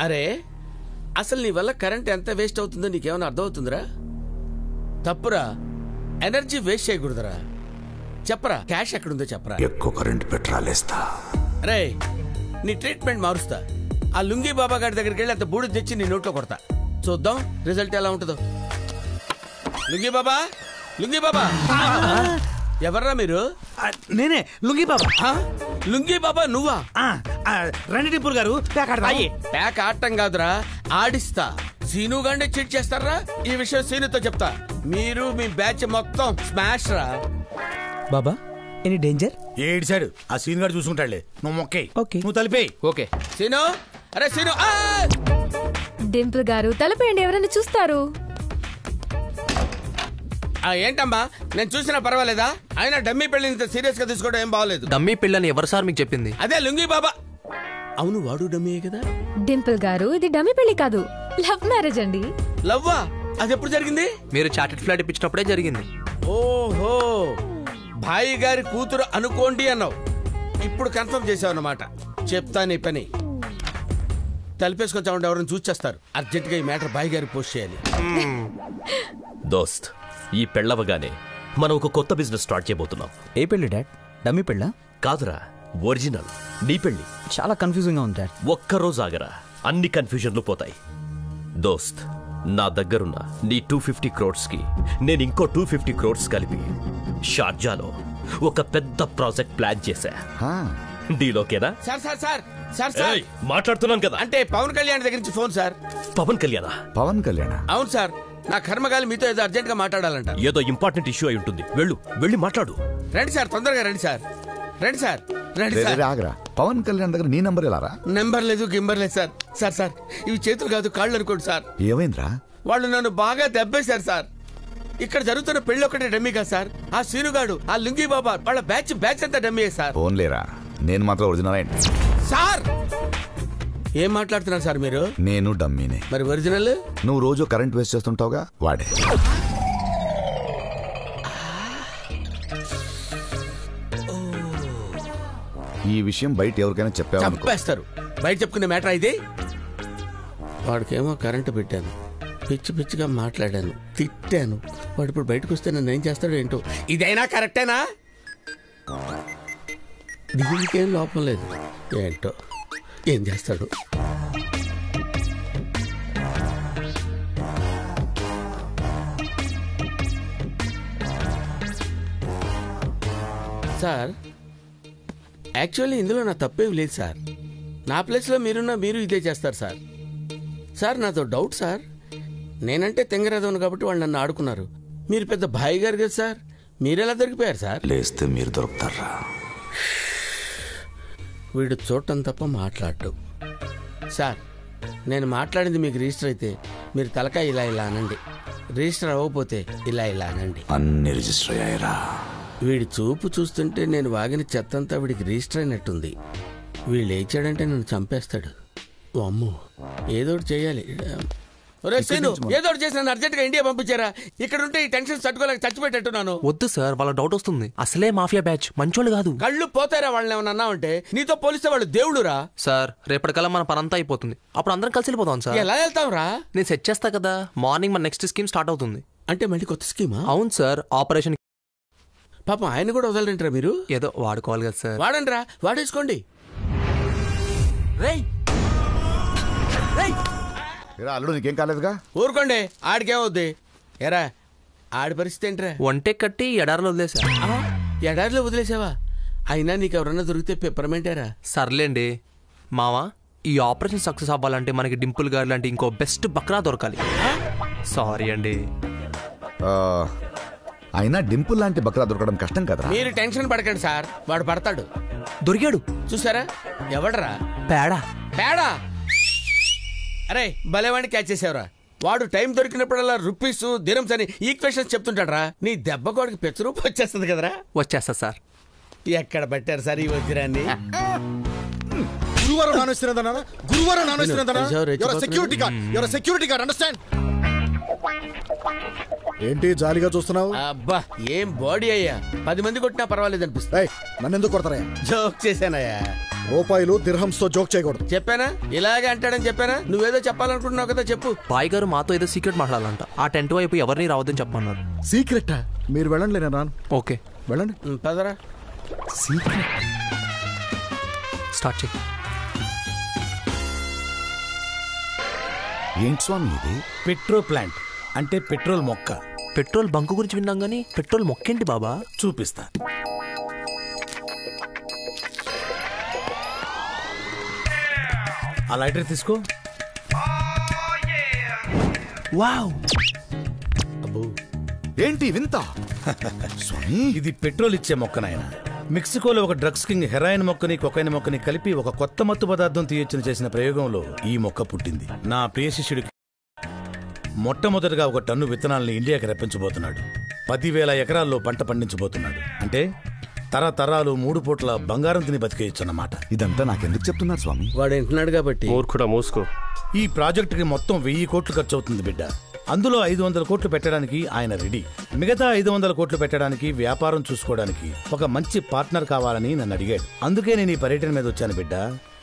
అరే అసలు నీ వల్ల కరెంట్ ఎంత వేస్ట్ అవుతుందో నీకేమైనా అర్థమవుతుందిరా? తప్పురా, ఎనర్జీ వేస్ట్ చేయకూడదురా. చెప్పరా, క్యాష్ ఎక్కడుందో చెప్పరా. ఎక్కువ కరెంట్ పెట్రాలేస్తా. రే నీ ట్రీట్మెంట్ మారుస్తా. ఆ లుంగీ బాబా గారి దగ్గరికి వెళ్ళి అంత బూడి తెచ్చి నీ నోట్లో కొడతా. చూద్దాం రిజల్ట్ ఎలా ఉంటుందో. లుంగీ బాబా, లుంగీ బాబా. ఎవర్రా మీరు? నేనే లుంగీ బాబా. లుంగీ బాబా నువ్వా? రండి టింపుల్ గారు, ప్యాక్ ఆడటం కాదురా, ఆడిస్తా. సీను గాండే చీట్ చేస్తారా? ఈ విషయం సీనుతో చెప్తా. మీరు మీ బ్యాచ్ మొత్తం స్మాష్ రా. బాబా ఎనీ డేంజర్? ఏడు సార్ ఆ సీన్ గారు చూసుకుంటాడులే. నువ్వు మొక్కే, నువ్వు తలిపేయి. ఓకే సీను. అరే సీను. డింపుల్ గారు తలపేయండి, ఎవరైనా చూస్తారు. ఏంటమ్మా, నేను చూసినా పర్వాలేదా? అయినా డమ్మీ పెళ్లిని సీరియస్ గా తీసుకోవడం ఏం బాగలేదు. డమ్మీ పెళ్ళని ఎవరు సార్ మీకు చెప్పింది? అదే లుంగీ బాబా. అవును వాడు డమ్మీ కదా. డింపుల్ గారు ఇది డమ్మీ పెళ్లి కాదు, లవ్ మ్యారేజ్ అండి. లవ్వా? అది ఎప్పుడు జరిగింది? మీరు చార్టెడ్ ఫ్లైట్ ఇప్పించినప్పుడే జరిగింది. ఓహో, భాయి గారి కూతురు అనుకోండి అన్నావు, ఇప్పుడు కన్ఫర్మ్ చేసావు అన్నమాట. చెప్తా నీ పని. తలిపేసుకొచ్చా ఉంటే ఎవరైనా చూచేస్తారు. అర్జెంట్ గా ఈ మ్యాటర్ భాయి గారికి పోస్ట్ చేయాలి. దోస్త్, ఈ పెళ్ళవగానే మనం ఒక కొత్త బిజినెస్ స్టార్ట్ చేయబోతున్నాం. ఏ పెళ్లి డాడ్? డమ్మీ పెళ్ళా? కాదురా, ఒరిజినల్ నీ పెళ్లి. చాలా కన్ఫ్యూజింగ్ గా ఉంది డాడ్. ఒక్కరోజు ఆగరా, అన్ని కన్ఫ్యూజన్లు పోతాయి. దోస్త్, నా దగ్గరున్న నీ 250 crores కి నేను ఇంకో 250 crores కలిపి షార్జాలో ఒక పెద్ద ప్రాజెక్ట్ ప్లాన్ చేశా. డీలోకేనా? Sir sir sir sir sir మాట్లాడుతున్నాను కదా. అంటే పవన్ కళ్యాణ్ దగ్గర నుంచి ఫోన్ సార్. పవన్ కళ్యాణా? పవన్ కళ్యాణ్? అవును సార్, నా కర్మగాలి మీతో ఏదో అర్జెంట్ గా మాట్లాడాలంట. ఏదో ఇంపార్టెంట్ ఇష్యూ అయి ఉంటుంది. వెళ్ళి మాట్లాడు. రండి సార్, తొందరగా రండి సార్. రండి సార్, రండి సార్. ఆగరా, పవన్ కళ్యాణ్ దగ్గర నీ నంబర్ ఎలా రా? నెంబర్ లేదు, గింబర్ లేదు సార్. సార్ సార్ ఇవి చేతులు కాదు కాళ్ళు అనుకోండి సార్. ఏమైందిరా? వాళ్ళు నన్ను బాగా దెబ్బేశారు సార్. ఇక్కడ జరుగుతున్న పెళ్లి ఒకటే డమ్మీ కదా సార్. ఆ సీనుగాడు, ఆ లుంగీ బాబా, వాళ్ళ బ్యాచ్ అంతా డమ్మీ సార్. ఫోన్లేరా, నేను మాత్రం ఒరిజినల్ అయింది సార్. ఏం మాట్లాడుతున్నారు సార్ మీరు? నేను డమ్మీనే. మరి ఒరిజినల్? నువ్వు రోజు కరెంట్ వేస్ట్ చేస్తుంటావుగా, వాడే. ఈ విషయం బయట ఎవరికైనా చెప్పేస్తారు. బయట చెప్పుకునే మ్యాటర్ అయితే. వాడికేమో కరెంటు పెట్టాను, పిచ్చి పిచ్చిగా మాట్లాడాను, తిట్టాను. వాడు ఇప్పుడు బయటకు వస్తే నన్ను ఏం చేస్తాడు ఏంటో. ఇదైనా కరెక్టేనా? దీనికేం లోపం లేదు. ఏంటో ఏం చేస్తాడు. సార్ యాక్చువల్లీ ఇందులో నా తప్పేం లేదు సార్. నా ప్లేస్లో మీరు ఇదే చేస్తారు సార్. సార్ నాతో డౌట్ సార్. నేనంటే తెంగరాదవును కాబట్టి వాళ్ళు నన్ను ఆడుకున్నారు. మీరు పెద్ద భాయి గారు కదా సార్, మీరెలా దొరికిపోయారు సార్? లేస్తే మీరు దొరుకుతారా? వీడు చూడటం తప్ప మాట్లాడటం. సార్ నేను మాట్లాడింది మీకు రిజిస్టర్ అయితే మీరు తలకాయ ఇలా అనండి. రిజిస్టర్ అవ్వకపోతే ఇలా అనండి. అన్ని రిజిస్టర్ అయ్యాయిరా. వీడి చూపు చూస్తుంటే నేను వాగిన చెత్తంతా వీడికి రిజిస్టర్ అయినట్టుంది. వీళ్ళు లేచాడంటే నన్ను చంపేస్తాడు. అమ్మో, ఏదోటి చేయాలి. ఏదోటి చేసి నన్ను అర్జెంట్ గా ఇండియా పంపించారా? ఇక్కడ ఉంటే ఈ టెన్షన్ తట్టుకోలేక చచ్చిపెట్టేట్టున్నాను. వద్దు సార్, వాళ్ళ డౌట్ వస్తుంది. అసలే మాఫియా బ్యాచ్, మంచోళ్ళు కాదు. కళ్ళు పోతారా వాళ్ళని ఏమన్నా అన్నావంటే? నీతో పోలిస్తే వాళ్ళు దేవుడురా. సార్ రేపటికల్లా మన పనంతా అయిపోతుంది. అప్పుడు అందరం కలిసి వెళ్ళిపోతాం సార్. ఎలా వెళ్తాం రా? నేను సెట్ చేస్తా కదా. మార్నింగ్ మన నెక్స్ట్ స్కీమ్ స్టార్ట్ అవుతుంది. అంటే మళ్ళీ కొత్త స్కీమా? అవును సార్, ఆపరేషన్. పాపం ఆయన కూడా వదలరంటారా మీరు? ఏదో వాడుకోవాలి కదా సార్. వాడండిరా, వాడేసుకోండి. అల్లుడు నీకేం కాలేదుగా? ఊరుకోండి, ఆడికేమవుద్ది. ఎరా ఆడి పరిస్థితి ఏంట్రా? ఒంటే కట్టి ఎడారిలో వదిలేసా. ఎడారిలో వదిలేసావా? అయినా నీకు ఎవరన్నా దొరికితే పెప్పరమేంటారా? సర్లేండి మావా, ఈ ఆపరేషన్ సక్సెస్ అవ్వాలంటే మనకి డింపుల్ గారు లాంటి ఇంకో బెస్ట్ బక్రా దొరకాలి. సారీ అండి. అయినా డింపుల్ లాంటి బక్రా దొరకడం కష్టం కదా. మీరు టెన్షన్ పడకండి సార్, వాడు పడతాడు. దొరికాడు చూసారా? ఎవడరా? పేడా. పేడా? అరే భలేవాడిని క్యాచ్ చేసావురా. వాడు టైం దొరికినప్పుడల్లా రూపీస్ దిరమ్స్ అని ఈక్వేషన్స్ చెప్తుంటాడు రా. నీ దెబ్బ కోడికి పెచ్చరూపు వచ్చేస్తుంది కదరా. వచ్చేస్తా సార్. ఎక్కడ పట్టారు సార్ ఈ వజ్రాన్ని? గురువారం నాన్ వస్తున్నదన్నా, గురువారం నాన్ వస్తున్నదన్నా. Security guard understand. ఏంటి జాలిగా చూస్తున్నావు? అబ్బా ఏం బాడీ అయ్యా, 10 మంది కొట్టినా పర్వాలేదు అనిపిస్తుంది. నన్ను ఎందుకు కొడతారా? జోక్ చేశానయ్యా. రూపాయలు దిర్హంస్ తో జోక్ చేయకూడదు. చెప్పానా ఇలాగే అంటాడని చెప్పానా? నువ్వేదో చెప్పాలనుకుంటున్నావు కదా, చెప్పు. బాయ్ గారు మాతో ఏదో సీక్రెట్ మాట్లాడాలంట. ఆ టెంట్ వైపు ఎవరిని రావద్దని చెప్పమన్నారు. సీక్రెట్ మీరు వెళ్ళండి, నేను రాను. ఓకే వెళ్ళండి. పదరా. సీక్రెట్ స్టార్ట్ చేయి. ఏంటి స్వామి ఇది? పెట్రో ప్లాంట్ అంటే పెట్రోల్ మొక్క. పెట్రోల్ బంక్ గురించి విన్నాం కానీ పెట్రోల్ మొక్కేంటి బాబా? చూపిస్తా. ఆ లైటర్ తీసుకో. వావ్, ఏంటి వింత? స్వామి ఇది పెట్రోల్ ఇచ్చే మొక్క నాయన. మెక్సికోలో ఒక డ్రగ్స్ కింగ్ హెరాయిన్ మొక్కని కొకైన్ మొక్కని కలిపి ఒక కొత్త మత్తు పదార్థం తీయొచ్చిన చేసిన ప్రయోగంలో ఈ మొక్క పుట్టింది. నా ప్రియ శిష్యుడికి మొట్టమొదటిగా 1 టన్ను విత్తనాలని ఇండియాకి రప్పించబోతున్నాడు. 10,000 ఎకరాల్లో పంట పండించబోతున్నాడు. అంటే తరతరాలు 3 పూట్ల బంగారం తిని బతికేయచ్చన్నమాట. ఇదంతా నాకెందుకు చెప్తున్నారు స్వామి? వాడు వింటున్నాడు కాబట్టి. మూర్ఖుడా మూసుకో. ఈ ప్రాజెక్టుకి మొత్తం 1000 కోట్లు ఖర్చు అవుతుంది బిడ్డ. అందులో 500 కోట్లు పెట్టడానికి ఆయన రెడీ. మిగతా 500 కోట్లు పెట్టడానికి, వ్యాపారం చూసుకోవడానికి ఒక మంచి పార్ట్నర్ కావాలని నన్ను అడిగాడు. అందుకే నేను ఈ పర్యటన మీద వచ్చాను బిడ్డ.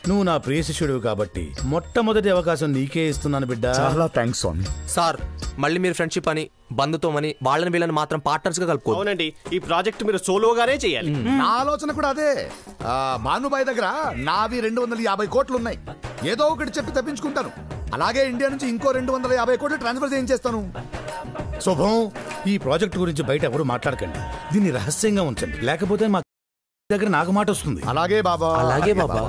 నువ్వు నా ప్రియ శిష్యుడు కాబట్టి మొట్టమొదటి అవకాశం నీకే ఇస్తున్నాను బిడ్డ. చాలా థ్యాంక్స్ స్వామి. సార్ మళ్ళీ మీరు ఫ్రెండ్షిప్ అని బంధుత్వం వాళ్ళని వీళ్ళని మాత్రం పార్ట్నర్స్ గా కలుపుకో. అవునండి, ఈ ప్రాజెక్ట్ మీరు సోలోగానే చేయాలి. నా ఆలోచన కూడా అదే. భానుబాయ్ దగ్గర నావి 250 కోట్లు ఉన్నాయి. ఏదో ఒకటి చెప్పి తప్పించుకుంటాను. అలాగే ఇండియా నుంచి ఇంకో 250 కోట్లు ట్రాన్స్ఫర్ చేయించేస్తాను. శుభం, ఈ ప్రాజెక్ట్ గురించి బయట ఎవరు మాట్లాడకండి. దీన్ని రహస్యంగా ఉంచండి, లేకపోతే మా దగ్గర నాకు మాట వస్తుంది. అలాగే బాబా. అలాగే బాబా.